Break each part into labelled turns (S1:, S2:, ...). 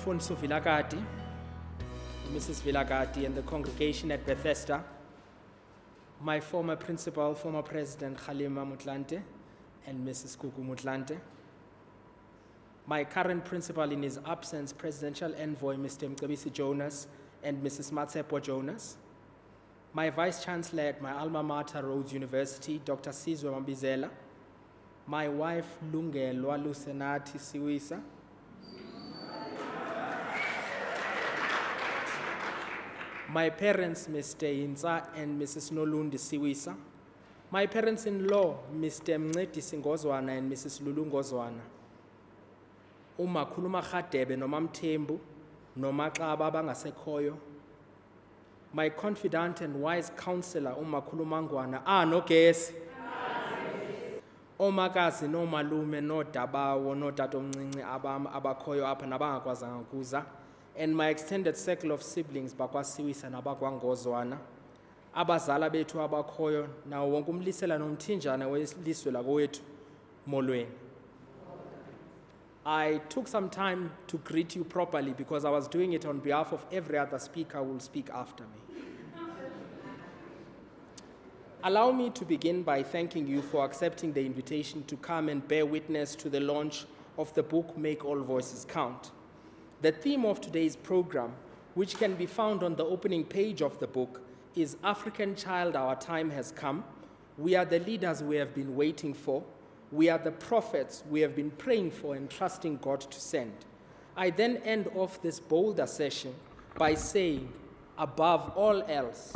S1: Mfundisi Vilakati, Mrs. Vilakati, and the congregation at Bethesda, my former principal, former President Kgalema Motlanthe, and Mrs. Kuku Motlanthe, my current principal in his absence, Presidential Envoy Mr. Mcebisi Jonas and Mrs. Matsepo Jonas, my Vice Chancellor at my alma mater, Rhodes University, Dr. Sizwe Mambizela, my wife, Lungelwa Lusenati Siwisa, my parents, Mr. Inza and Mrs. Nolundi Siwisa, my parents-in-law, Mr. Mncedi Singozwana and Mrs. Lulu Ngozwana, umakhulu Magadebe noma Mthembu noma Xaba bangasekhoyo, my confidant and wise counselor umakhulu Mangwana nogesi, omakazi nomalume nodabawo notatomncinci abakhoyo apha nabangakwazanga kuza, and my extended circle of siblings bakwaSiwisa nabakwangozwana, abazala bethu abakhoyo nawo wonke umlisela nomthinjana weliswe lakowethu molweni. I took some time to greet you properly because I was doing it on behalf of every other speaker who will speak after me. Allow me to begin by thanking you for accepting the invitation to come and bear witness to the launch of the book, Make All Voices Count. The theme of today's program, which can be found on the opening page of the book, is African Child, Our Time Has Come. We are the leaders we have been waiting for. We are the prophets we have been praying for and trusting God to send. I then end off this bolder session by saying, above all else,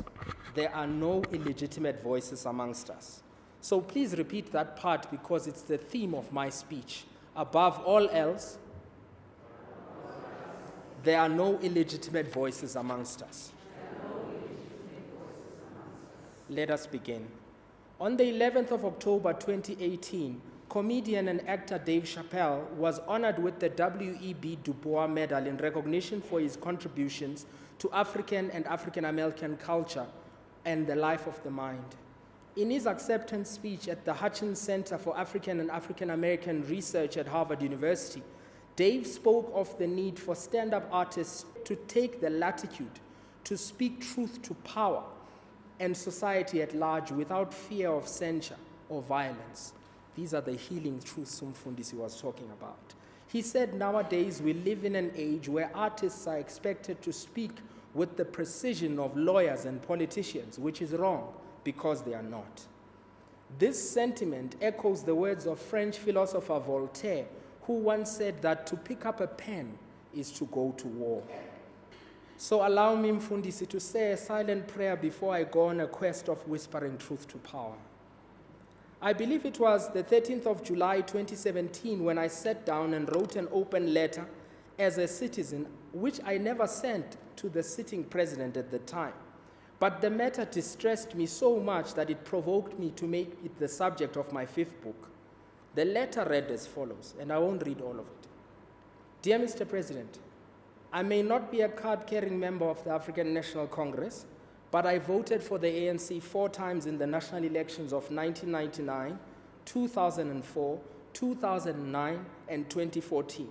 S1: there are no illegitimate voices amongst us. So please repeat that part because it's the theme of my speech. Above all else, there are no illegitimate voices amongst us. Let us begin. On the 11th of October 2018, comedian and actor Dave Chappelle was honored with the W.E.B. Du Bois Medal in recognition for his contributions to African and African American culture and the life of the mind. In his acceptance speech at the Hutchins Center for African and African American Research at Harvard University, Dave spoke of the need for stand-up artists to take the latitude to speak truth to power and society at large without fear of censure or violence. These are the healing truths Mfundisi was talking about. He said nowadays we live in an age where artists are expected to speak with the precision of lawyers and politicians, which is wrong because they are not. This sentiment echoes the words of French philosopher Voltaire, who once said that to pick up a pen is to go to war. So allow me, Mfundisi, to say a silent prayer before I go on a quest of whispering truth to power. I believe it was the 13th of July 2017 when I sat down and wrote an open letter as a citizen, which I never sent to the sitting president at the time. But the matter distressed me so much that it provoked me to make it the subject of my 5th book. The letter read as follows, and I won't read all of it. Dear Mr. President, I may not be a card-carrying member of the African National Congress, but I voted for the ANC 4 times in the national elections of 1999, 2004, 2009, and 2014,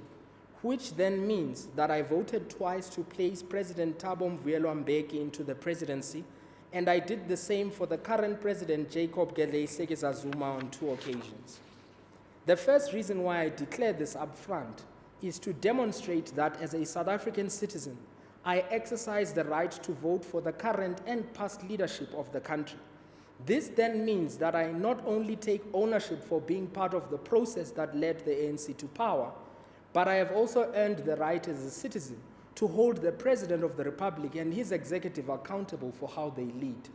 S1: which then means that I voted twice to place President Thabo Mvuyelwa Mbeki into the presidency, and I did the same for the current President Jacob Gedleyihlekisa Zuma on 2 occasions. The first reason why I declare this up front is to demonstrate that as a South African citizen, I exercise the right to vote for the current and past leadership of the country. This then means that I not only take ownership for being part of the process that led the ANC to power, but I have also earned the right as a citizen to hold the President of the Republic and his executive accountable for how they lead.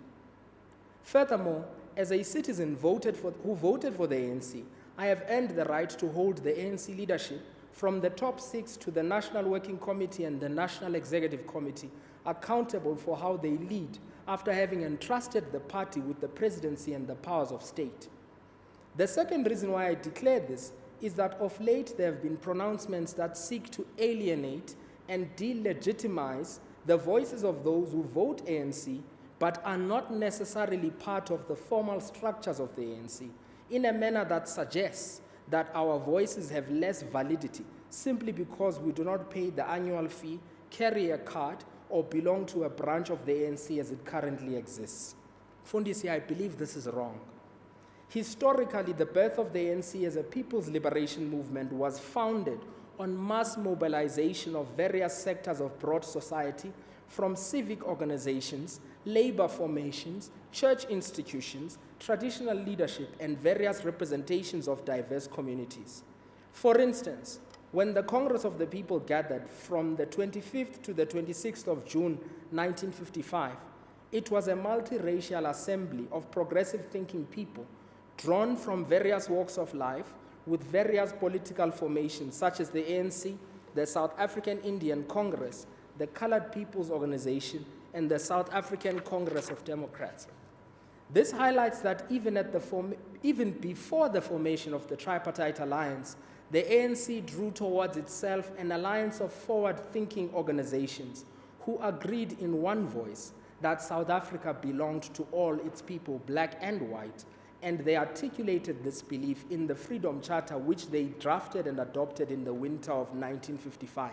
S1: Furthermore, as a citizen who voted for the ANC, I have earned the right to hold the ANC leadership from the top 6 to the National Working Committee and the National Executive Committee accountable for how they lead after having entrusted the party with the presidency and the powers of state. The second reason why I declare this is that of late there have been pronouncements that seek to alienate and delegitimize the voices of those who vote ANC but are not necessarily part of the formal structures of the ANC, in a manner that suggests that our voices have less validity simply because we do not pay the annual fee, carry a card, or belong to a branch of the ANC as it currently exists. Fundisi, I believe this is wrong. Historically, the birth of the ANC as a people's liberation movement was founded on mass mobilization of various sectors of broad society, from civic organizations, labor formations, church institutions, traditional leadership, and various representations of diverse communities. For instance, when the Congress of the People gathered from the 25th to the 26th of June 1955, it was a multiracial assembly of progressive thinking people drawn from various walks of life with various political formations such as the ANC, the South African Indian Congress, the Colored People's Organization, and the South African Congress of Democrats. This highlights that even before the formation of the tripartite alliance, the ANC drew towards itself an alliance of forward-thinking organizations who agreed in one voice that South Africa belonged to all its people, black and white, and they articulated this belief in the Freedom Charter, which they drafted and adopted in the winter of 1955.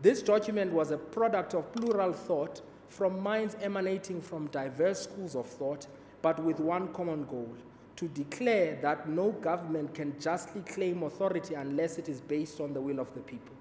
S1: This document was a product of plural thought from minds emanating from diverse schools of thought, but with one common goal: to declare that no government can justly claim authority unless it is based on the will of the people.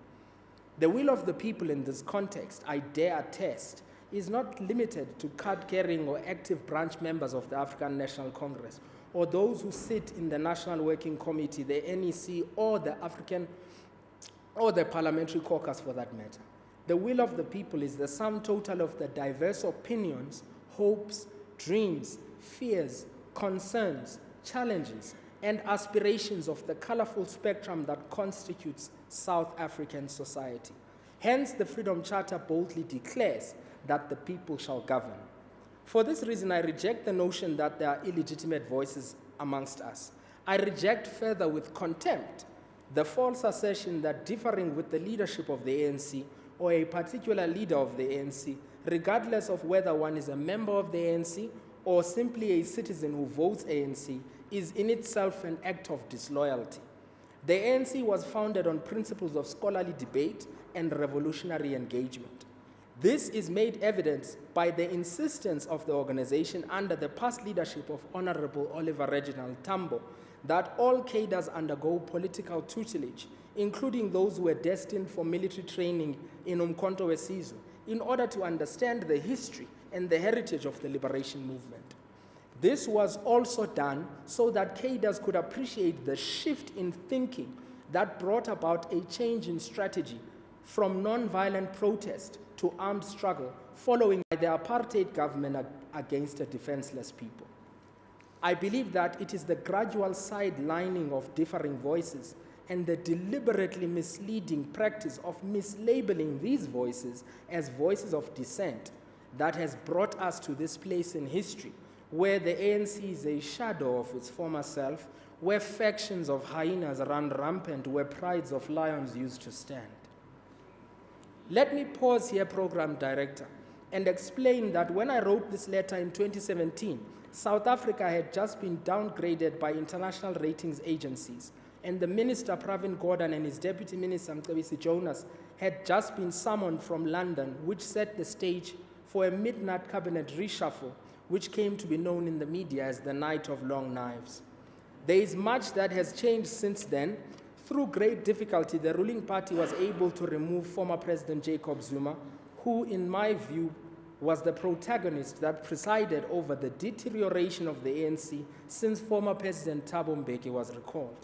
S1: The will of the people in this context, I dare attest, is not limited to card-carrying or active branch members of the African National Congress, or those who sit in the National Working Committee, the NEC, or the Parliamentary Caucus for that matter. The will of the people is the sum total of the diverse opinions, hopes, dreams, fears, concerns, challenges, and aspirations of the colorful spectrum that constitutes South African society. Hence, the Freedom Charter boldly declares that the people shall govern. For this reason, I reject the notion that there are illegitimate voices amongst us. I reject further with contempt the false assertion that differing with the leadership of the ANC or a particular leader of the ANC, regardless of whether one is a member of the ANC or simply a citizen who votes ANC, is in itself an act of disloyalty. The ANC was founded on principles of scholarly debate and revolutionary engagement. This is made evident by the insistence of the organization under the past leadership of Honorable Oliver Reginald Tambo that all cadres undergo political tutelage, including those who were destined for military training in Umkhonto weSizwe, in order to understand the history and the heritage of the liberation movement. This was also done so that cadres could appreciate the shift in thinking that brought about a change in strategy from non-violent protest to armed struggle following the apartheid government against a defenseless people. I believe that it is the gradual sidelining of differing voices and the deliberately misleading practice of mislabeling these voices as voices of dissent that has brought us to this place in history where the ANC is a shadow of its former self, where factions of hyenas run rampant, where prides of lions used to stand. Let me pause here, Program Director, and explain that when I wrote this letter in 2017, South Africa had just been downgraded by international ratings agencies, and the Minister Pravin Gordhan and his Deputy Minister Mcebisi Jonas had just been summoned from London, which set the stage for a midnight cabinet reshuffle, which came to be known in the media as the Night of Long Knives. There is much that has changed since then. Through great difficulty, the ruling party was able to remove former President Jacob Zuma, who, in my view, was the protagonist that presided over the deterioration of the ANC since former President Thabo Mbeki was recalled.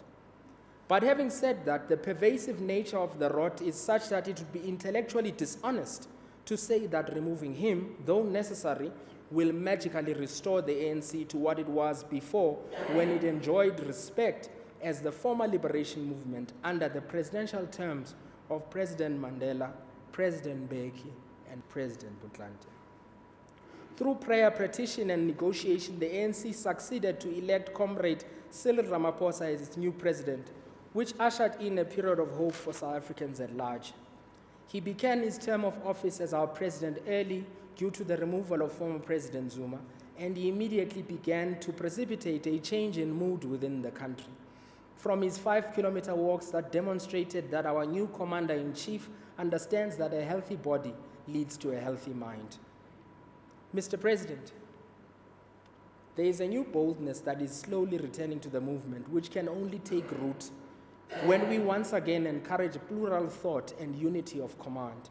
S1: But having said that, the pervasive nature of the rot is such that it would be intellectually dishonest to say that removing him, though necessary, will magically restore the ANC to what it was before, when it enjoyed respect as the former liberation movement under the presidential terms of President Mandela, President Mbeki, and President Butlante. Through prayer, petition, and negotiation, the ANC succeeded to elect Comrade Cyril Ramaphosa as its new president, which ushered in a period of hope for South Africans at large. He began his term of office as our president early due to the removal of former President Zuma, and he immediately began to precipitate a change in mood within the country. from his 5-kilometer walks that demonstrated that our new commander-in-chief understands that a healthy body leads to a healthy mind. Mr. President, there is a new boldness that is slowly returning to the movement, which can only take root when we once again encourage plural thought and unity of command.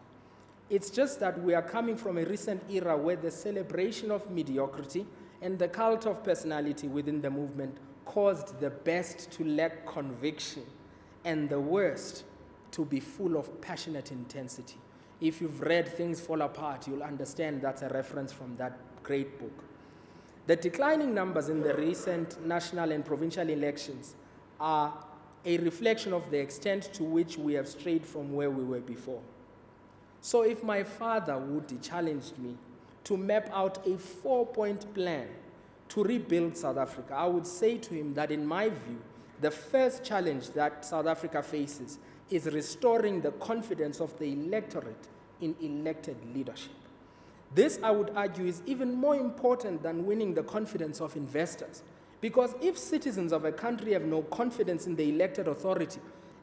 S1: It's just that we are coming from a recent era where the celebration of mediocrity and the cult of personality within the movement caused the best to lack conviction and the worst to be full of passionate intensity. If you've read Things Fall Apart, you'll understand that's a reference from that great book. The declining numbers in the recent national and provincial elections are a reflection of the extent to which we have strayed from where we were before. So if my father would challenge me to map out a 4-point plan to rebuild South Africa, I would say to him that in my view, the first challenge that South Africa faces is restoring the confidence of the electorate in elected leadership. This, I would argue, is even more important than winning the confidence of investors. Because if citizens of a country have no confidence in the elected authority,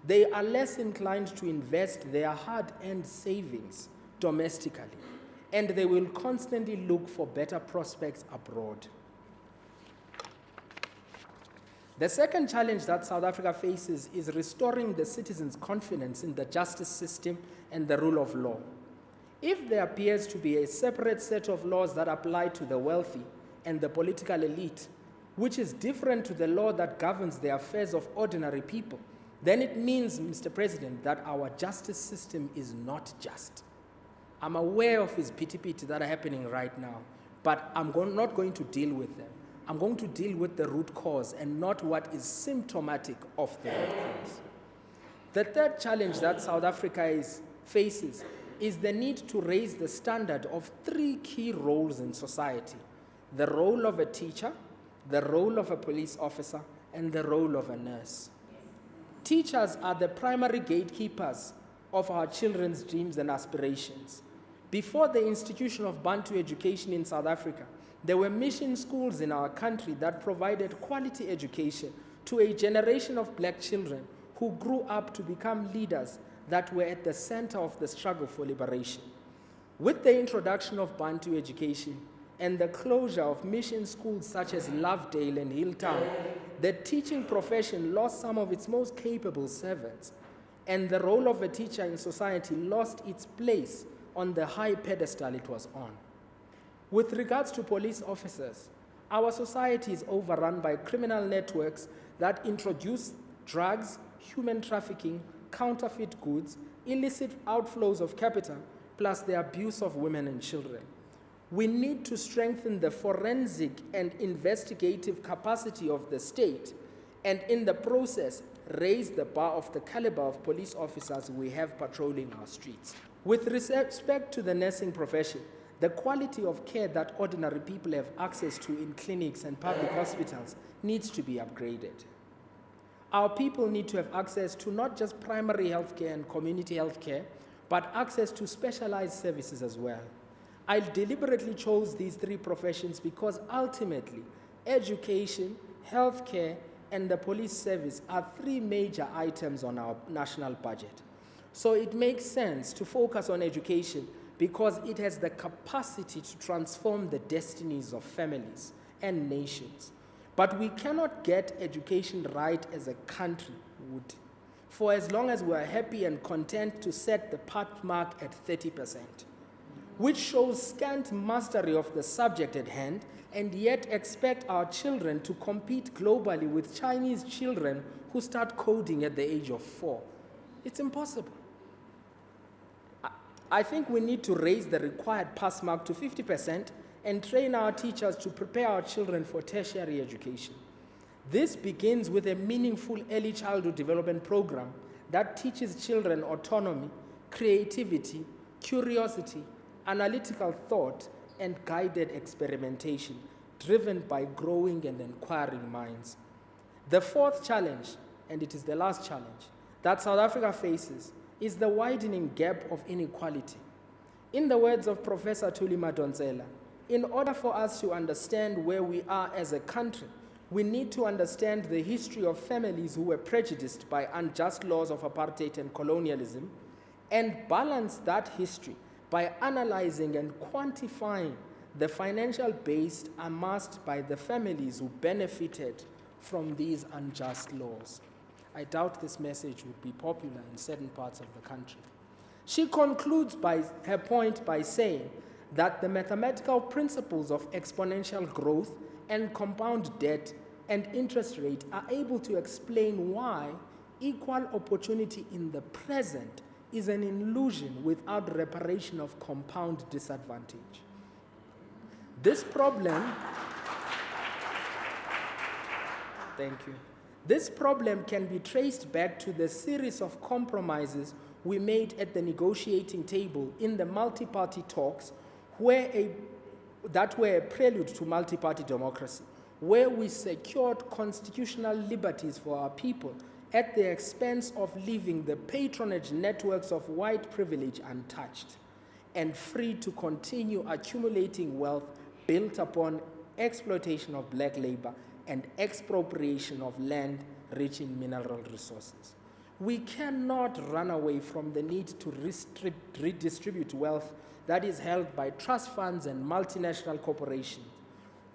S1: they are less inclined to invest their hard-earned savings domestically, and they will constantly look for better prospects abroad. The second challenge that South Africa faces is restoring the citizens' confidence in the justice system and the rule of law. If there appears to be a separate set of laws that apply to the wealthy and the political elite, which is different to the law that governs the affairs of ordinary people, then it means, Mr. President, that our justice system is not just. I'm aware of his pity-pity that are happening right now, but I'm not going to deal with them. I'm going to deal with the root cause and not what is symptomatic of the root cause. The third challenge that South Africa faces is the need to raise the standard of 3 key roles in society: the role of a teacher, the role of a police officer, and the role of a nurse. Teachers are the primary gatekeepers of our children's dreams and aspirations. Before the institution of Bantu education in South Africa, there were mission schools in our country that provided quality education to a generation of black children who grew up to become leaders that were at the center of the struggle for liberation. With the introduction of Bantu education and the closure of mission schools such as Lovedale and Hilltown, the teaching profession lost some of its most capable servants, and the role of a teacher in society lost its place on the high pedestal it was on. With regards to police officers, our society is overrun by criminal networks that introduce drugs, human trafficking, counterfeit goods, illicit outflows of capital, plus the abuse of women and children. We need to strengthen the forensic and investigative capacity of the state, and in the process, raise the bar of the caliber of police officers we have patrolling our streets. With respect to the nursing profession, the quality of care that ordinary people have access to in clinics and public hospitals needs to be upgraded. Our people need to have access to not just primary healthcare and community healthcare, but access to specialized services as well. I deliberately chose these 3 professions because ultimately, education, healthcare, and the police service are 3 major items on our national budget. So it makes sense to focus on education because it has the capacity to transform the destinies of families and nations. But we cannot get education right as a country would, for as long as we are happy and content to set the path mark at 30%, which shows scant mastery of the subject at hand, and yet expect our children to compete globally with Chinese children who start coding at the age of 4. It's impossible. I think we need to raise the required pass mark to 50% and train our teachers to prepare our children for tertiary education. This begins with a meaningful early childhood development program that teaches children autonomy, creativity, curiosity, analytical thought, and guided experimentation, driven by growing and inquiring minds. The fourth challenge, and it is the last challenge, that South Africa faces is the widening gap of inequality. In the words of Professor Thuli Madonsela, in order for us to understand where we are as a country, We need to understand the history of families who were prejudiced by unjust laws of apartheid and colonialism, and balance that history by analyzing and quantifying the financial base amassed by the families who benefited from these unjust laws. I doubt this message would be popular in certain parts of the country. She concludes her point by saying that the mathematical principles of exponential growth and compound debt and interest rate are able to explain why equal opportunity in the present is an illusion without reparation of compound disadvantage. This problem can be traced back to the series of compromises we made at the negotiating table in the multi-party talks that were a prelude to multi-party democracy, where we secured constitutional liberties for our people at the expense of leaving the patronage networks of white privilege untouched and free to continue accumulating wealth built upon exploitation of black labor and expropriation of land rich in mineral resources. We cannot run away from the need to redistribute wealth that is held by trust funds and multinational corporations.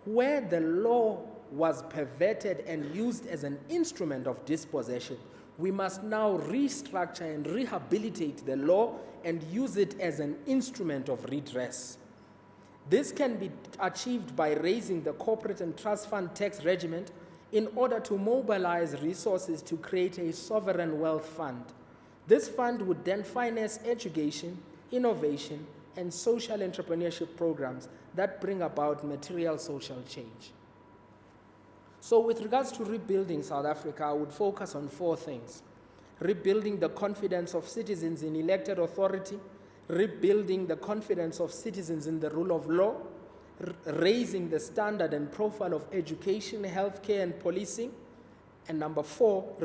S1: Where the law was perverted and used as an instrument of dispossession, we must now restructure and rehabilitate the law and use it as an instrument of redress. This can be achieved by raising the corporate and trust fund tax regiment in order to mobilize resources to create a sovereign wealth fund. This fund would then finance education, innovation, and social entrepreneurship programs that bring about material social change. So with regards to rebuilding South Africa, I would focus on 4 things. Rebuilding the confidence of citizens in elected authority, rebuilding the confidence of citizens in the rule of law, raising the standard and profile of education, healthcare, and policing, and number 4,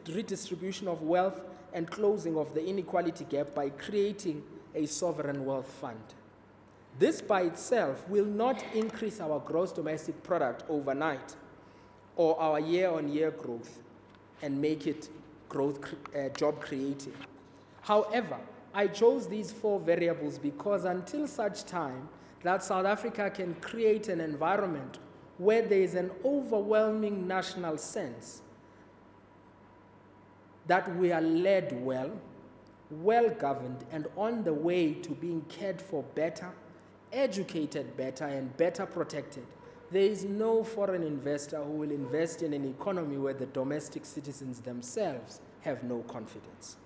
S1: redistribution of wealth and closing of the inequality gap by creating a sovereign wealth fund. This by itself will not increase our gross domestic product overnight or our year-on-year growth and make it job creating. However, I chose these 4 variables because until such time that South Africa can create an environment where there is an overwhelming national sense that we are led well, well-governed, and on the way to being cared for better, educated better, and better protected, there is no foreign investor who will invest in an economy where the domestic citizens themselves have no confidence.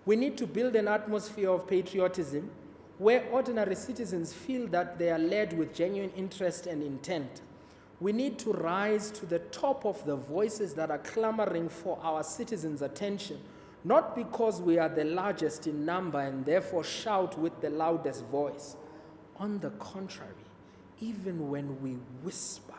S1: We need to build an atmosphere of patriotism where ordinary citizens feel that they are led with genuine interest and intent. We need to rise to the top of the voices that are clamoring for our citizens' attention, not because we are the largest in number and therefore shout with the loudest voice. On the contrary, even when we whisper,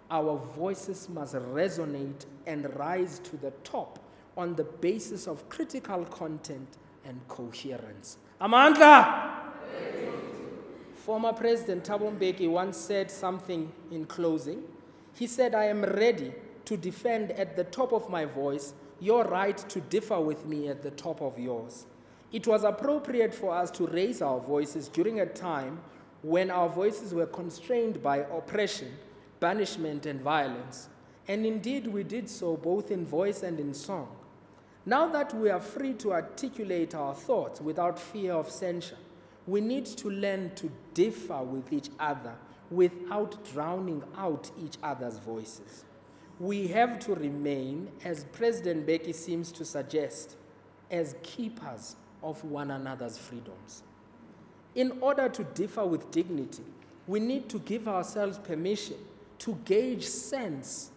S1: our voices must resonate and rise to the top on the basis of critical content and coherence. Amandla! Former President Thabo Mbeki once said something in closing. He said, "I am ready to defend at the top of my voice your right to differ with me at the top of yours." It was appropriate for us to raise our voices during a time when our voices were constrained by oppression, banishment, and violence. And indeed, we did so both in voice and in song. Now that we are free to articulate our thoughts without fear of censure, we need to learn to differ with each other without drowning out each other's voices. We have to remain, as President Mbeki seems to suggest, as keepers of one another's freedoms. In order to differ with dignity, we need to give ourselves permission to gauge sense,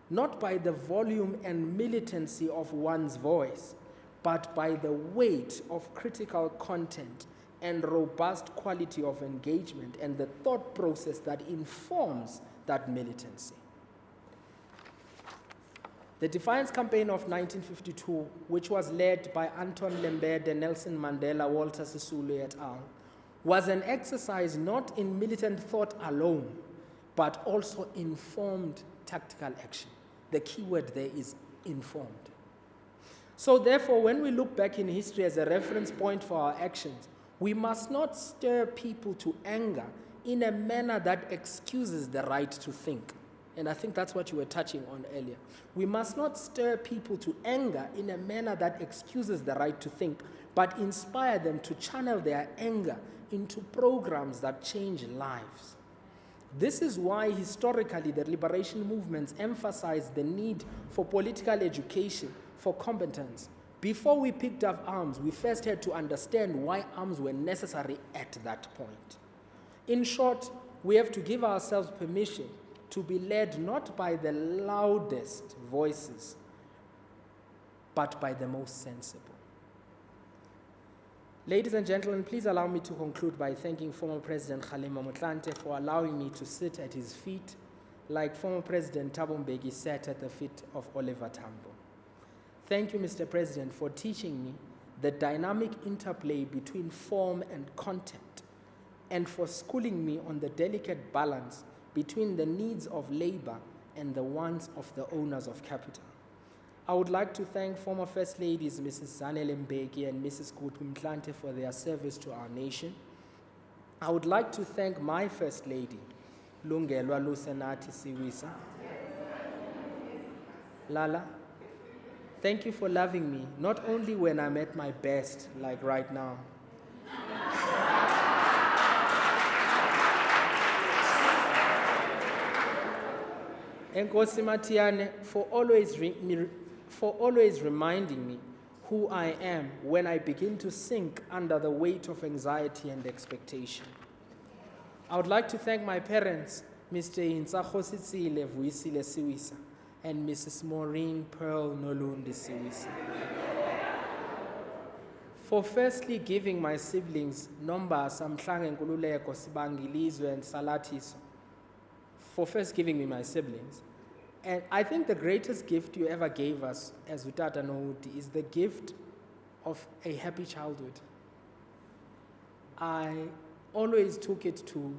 S1: not by the volume and militancy of one's voice, but by the weight of critical content and robust quality of engagement and the thought process that informs that militancy. The Defiance Campaign of 1952, which was led by Anton Lembede, Nelson Mandela, Walter Sisulu et al., was an exercise not in militant thought alone, but also informed tactical action. The key word there is informed. So therefore, when we look back in history as a reference point for our actions, we must not stir people to anger in a manner that excuses the right to think. And I think that's what you were touching on earlier. We must not stir people to anger in a manner that excuses the right to think, but inspire them to channel their anger into programs that change lives. This is why historically the liberation movements emphasized the need for political education, for competence. Before we picked up arms, we first had to understand why arms were necessary at that point. In short, we have to give ourselves permission to be led not by the loudest voices, but by the most sensible. Ladies and gentlemen, please allow me to conclude by thanking former President Kgalema Motlanthe for allowing me to sit at his feet, like former President Thabo Mbeki sat at the feet of Oliver Tambo. Thank you, Mr. President, for teaching me the dynamic interplay between form and content, and for schooling me on the delicate balance between the needs of labor and the wants of the owners of capital. I would like to thank former First Ladies Mrs. Zanele Mbeki and Mrs. Gutu Mtlanthe for their service to our nation. I would like to thank my First Lady, Lungelwa Lusenati Siwisa. Lala, thank you for loving me, not only when I'm at my best, like right now. Enkosi Matiane, for always reminding me who I am when I begin to sink under the weight of anxiety and expectation. I would like to thank my parents, Mr. Intsakositsile Vuisile Siwisa and Mrs. Maureen Pearl Nolundi Siwisa, for firstly giving my siblings Nomba, Samhlange Nkululeko, Sibangilizwe and Salatiso, for first giving me my siblings. And I think the greatest gift you ever gave us as Utata Nohuti is the gift of a happy childhood. I always took it to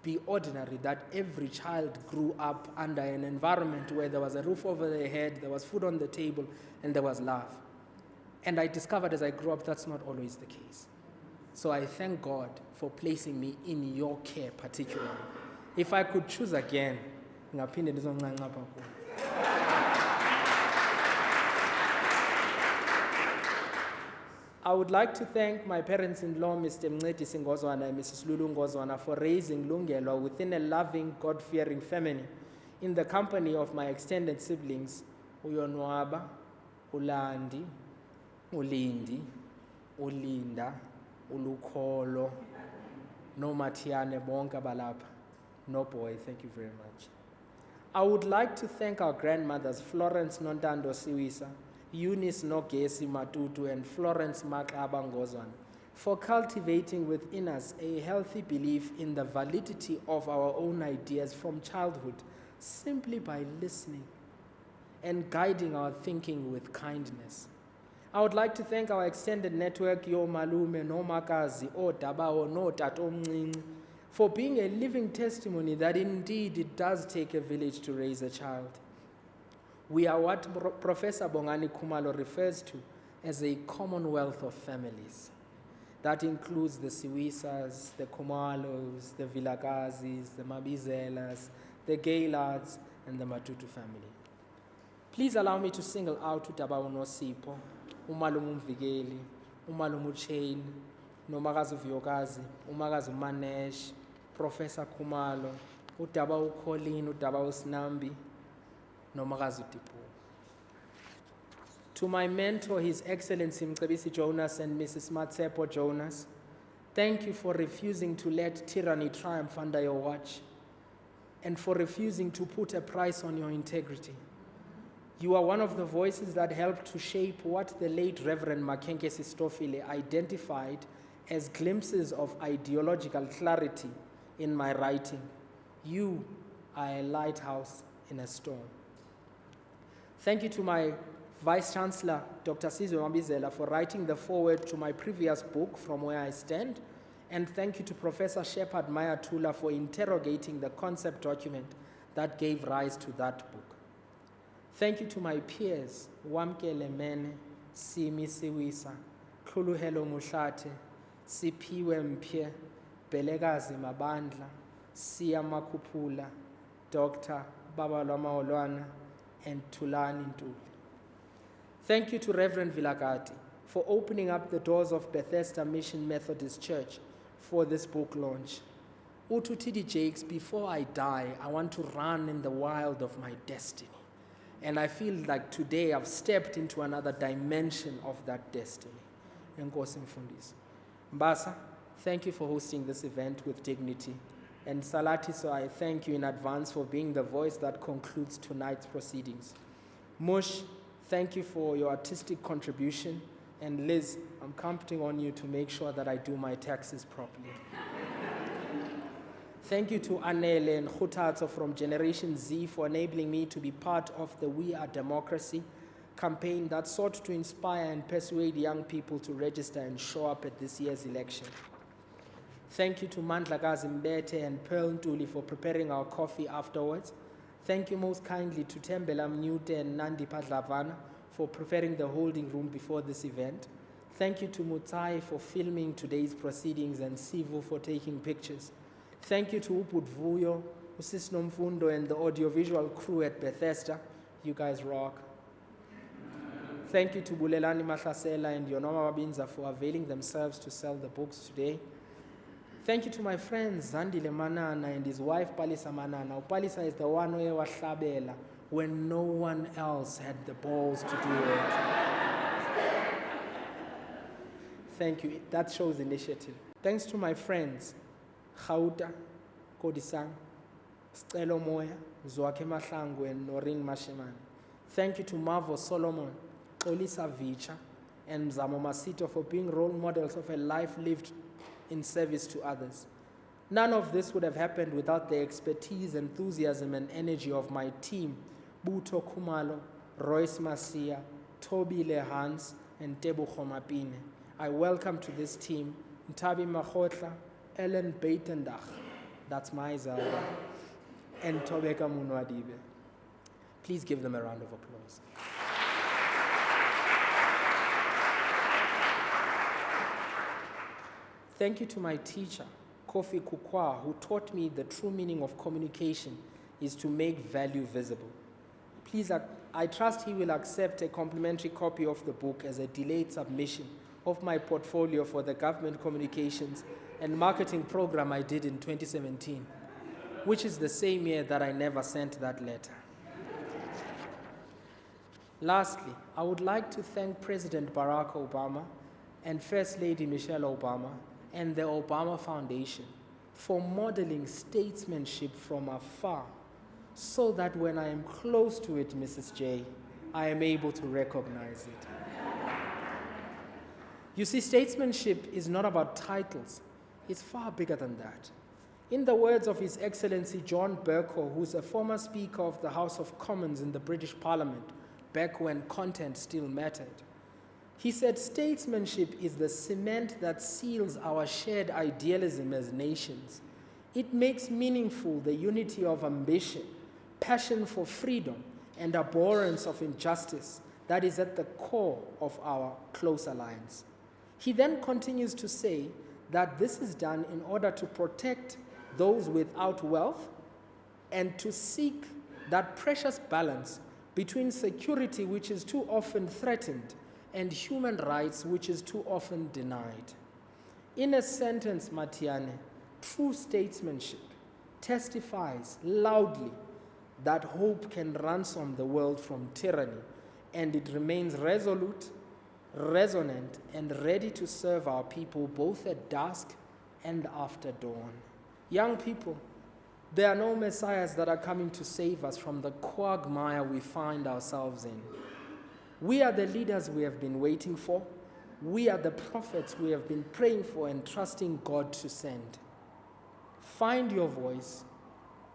S1: be ordinary that every child grew up under an environment where there was a roof over their head, there was food on the table, and there was love. And I discovered as I grew up that's not always the case. So I thank God for placing me in your care particularly. If I could choose again, ngaphinde ndizoncanca apha kuwe. I would like to thank my parents-in-law, Mr. Mncedi Singozwana and Mrs. Lulu Ngozwana, for raising Lungelwa within a loving, God-fearing family in the company of my extended siblings, Uyonwaba, Ulandi, Ulindi, Ulinda, Ulukholo, no Matiane, bonke balapha. No boy, thank you very much. I would like to thank our grandmothers, Florence Nontando Siwisa, Eunice Nogesi Matutu, and Florence Makaba Ngozwana, for cultivating within us a healthy belief in the validity of our own ideas from childhood, simply by listening and guiding our thinking with kindness. I would like to thank our extended network, Yo Malume, No Makazi, O Dabao, No Tato Mncinci, for being a living testimony that indeed it does take a village to raise a child. We are what Professor Bongani Khumalo refers to as a commonwealth of families. That includes the Siwisas, the Khumalos, the Vilakazis, the Mabizelas, the Gaylards, and the Matutu family. Please allow me to single out Utabao Nosipo, Umalumu Mvikeli, Umalumu Chain, Nomakazu Vyokazi, Umakazu Manesh, Professor Khumalo, Utabao Colin, Utabao Snambi, Nomakazu Tipu. To my mentor, His Excellency Mcebisi Jonas and Mrs. Matsepo Jonas, thank you for refusing to let tyranny triumph under your watch and for refusing to put a price on your integrity. You are one of the voices that helped to shape what the late Reverend Makhenkesi Stofile identified as glimpses of ideological clarity in my writing. You are a lighthouse in a storm. Thank you to my Vice-Chancellor, Dr. Sizwe Mabizela, for writing the foreword to my previous book, From Where I Stand, and thank you to Professor Shepard Mayatula for interrogating the concept document that gave rise to that book. Thank you to my peers, Wamkele M, Siwisa, Khuluhelo Muhlate, Siphiwe Mpie, Belekazi Mabandla, Siya Makupula, Dr. Babalwa Maolwana, and Tulani Ntuli. Thank you to Reverend Vilagati for opening up the doors of Bethesda Mission Methodist Church for this book launch. Ututidi Jakes, before I die, I want to run in the wild of my destiny. And I feel like today I've stepped into another dimension of that destiny. Enkosi Mfundisi. Mbasa, thank you for hosting this event with dignity. And Salatiso, I thank you in advance for being the voice that concludes tonight's proceedings. Mush, thank you for your artistic contribution. And Liz, I'm counting on you to make sure that I do my taxes properly. Thank you to Anele and Khutazo from Generation Z for enabling me to be part of the We Are Democracy campaign that sought to inspire and persuade young people to register and show up at this year's election. Thank you to Mandlakazi Mbete and Pearl Ntuli for preparing our coffee afterwards. Thank you most kindly to Tembela Mnute and Nandi Padlavana for preparing the holding room before this event. Thank you to Mutai for filming today's proceedings and Sivu for taking pictures. Thank you to Uput Vuyo, Usis Nomfundo, and the audiovisual crew at Bethesda. You guys rock. Thank you to Bulelani Mahlasela and Yonoma Babinza for availing themselves to sell the books today. Thank you to my friends Zandile Manana and his wife Palisa Manana. Palisa is the one who was hlabela when no one else had the balls to do it. Thank you. That shows initiative. Thanks to my friends Khauta, Kodisang, Stelo Moya, Zwake Mahlangu, and Norin Masheman. Thank you to Marvo Solomon, Olisa Vicha, and Zamo Masito for being role models of a life lived in service to others. None of this would have happened without the expertise, enthusiasm, and energy of my team, Buto Kumalo, Royce Masia, Toby Lehans, and Tebu Khomapine. I welcome to this team Ntabi Makhotla, Ellen Beitendach, that's my Zara, and Tobeka Munwadibe. Please give them a round of applause. Thank you to my teacher, Kofi Kukwa, who taught me the true meaning of communication is to make value visible. Please, I trust he will accept a complimentary copy of the book as a delayed submission of my portfolio for the government communications and marketing program I did in 2017, which is the same year that I never sent that letter. Lastly, I would like to thank President Barack Obama and First Lady Michelle Obama and the Obama Foundation for modeling statesmanship from afar so that when I am close to it, Mrs. J, I am able to recognize it. You see, statesmanship is not about titles. It's far bigger than that. In the words of His Excellency John Bercow, who's a former Speaker of the House of Commons in the British Parliament, back when content still mattered, he said, statesmanship is the cement that seals our shared idealism as nations. It makes meaningful the unity of ambition, passion for freedom, and abhorrence of injustice that is at the core of our close alliance. He then continues to say that this is done in order to protect those without wealth and to seek that precious balance between security, which is too often threatened, and human rights, which is too often denied. In a sentence, Matiane, true statesmanship testifies loudly that hope can ransom the world from tyranny, and it remains resolute, resonant, and ready to serve our people both at dusk and after dawn. Young people, there are no messiahs that are coming to save us from the quagmire we find ourselves in. We are the leaders we have been waiting for. We are the prophets we have been praying for and trusting God to send. Find your voice,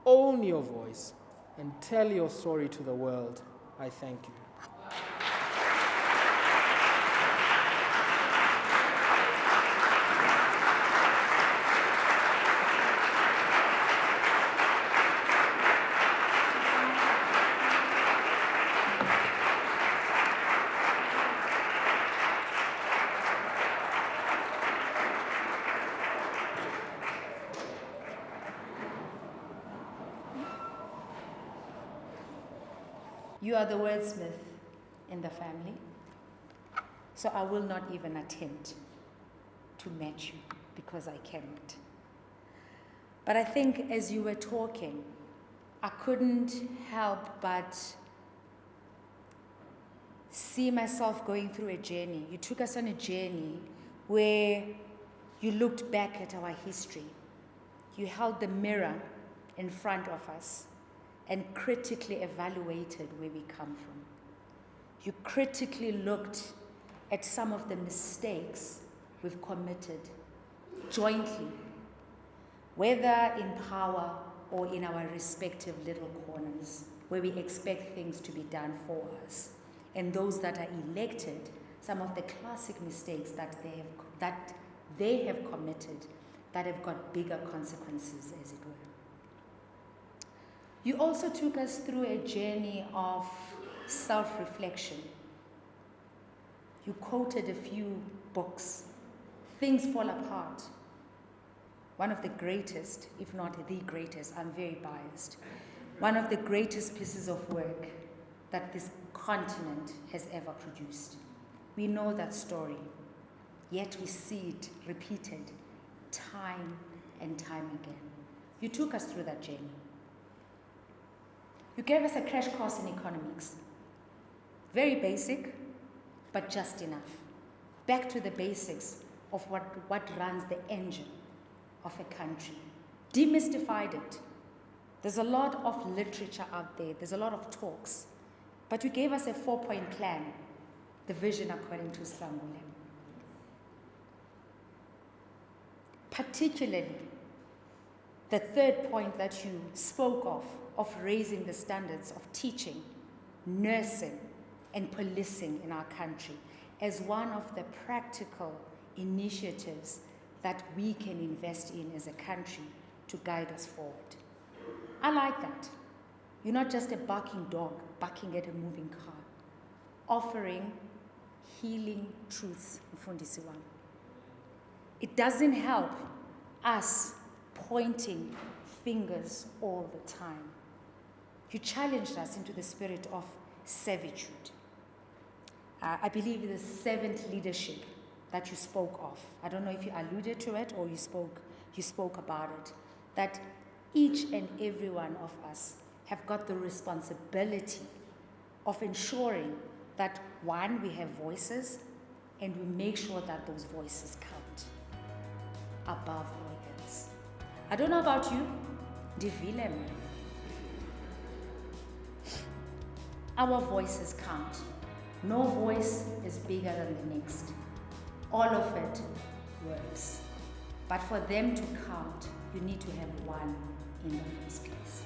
S1: own your voice, and tell your story to the world. I thank you.
S2: You are the wordsmith in the family, so I will not even attempt to match you because I cannot. But I think as you were talking, I couldn't help but see myself going through a journey. You took us on a journey where you looked back at our history. You held the mirror in front of us and critically evaluated where we come from. You critically looked at some of the mistakes we've committed jointly, whether in power or in our respective little corners, where we expect things to be done for us. And those that are elected, some of the classic mistakes that they have committed that have got bigger consequences, as it were. You also took us through a journey of self-reflection. You quoted a few books. Things Fall Apart. One of the greatest, if not the greatest, I'm very biased, one of the greatest pieces of work that this continent has ever produced. We know that story, yet we see it repeated time and time again. You took us through that journey. You gave us a crash course in economics. Very basic, but just enough. Back to the basics of what runs the engine of a country. Demystified it. There's a lot of literature out there. There's a lot of talks. But you gave us a 4-point plan, the vision according to Sihlangule M. Particularly, the third point that you spoke of raising the standards of teaching, nursing, and policing in our country as one of the practical initiatives that we can invest in as a country to guide us forward. I like that. You're not just a barking dog, barking at a moving car, offering healing truths, Mfundisi wami. It doesn't help us pointing fingers all the time. You challenged us into the spirit of servitude. I believe the servant leadership that you spoke of, I don't know if you alluded to it or you spoke about it, that each and every one of us have got the responsibility of ensuring that, one, we have voices, and we make sure that those voices count above all else. I don't know about you, ndivile mina. Our voices count. No voice is bigger than the next. All of it works. But for them to count, you need to have one in the first place.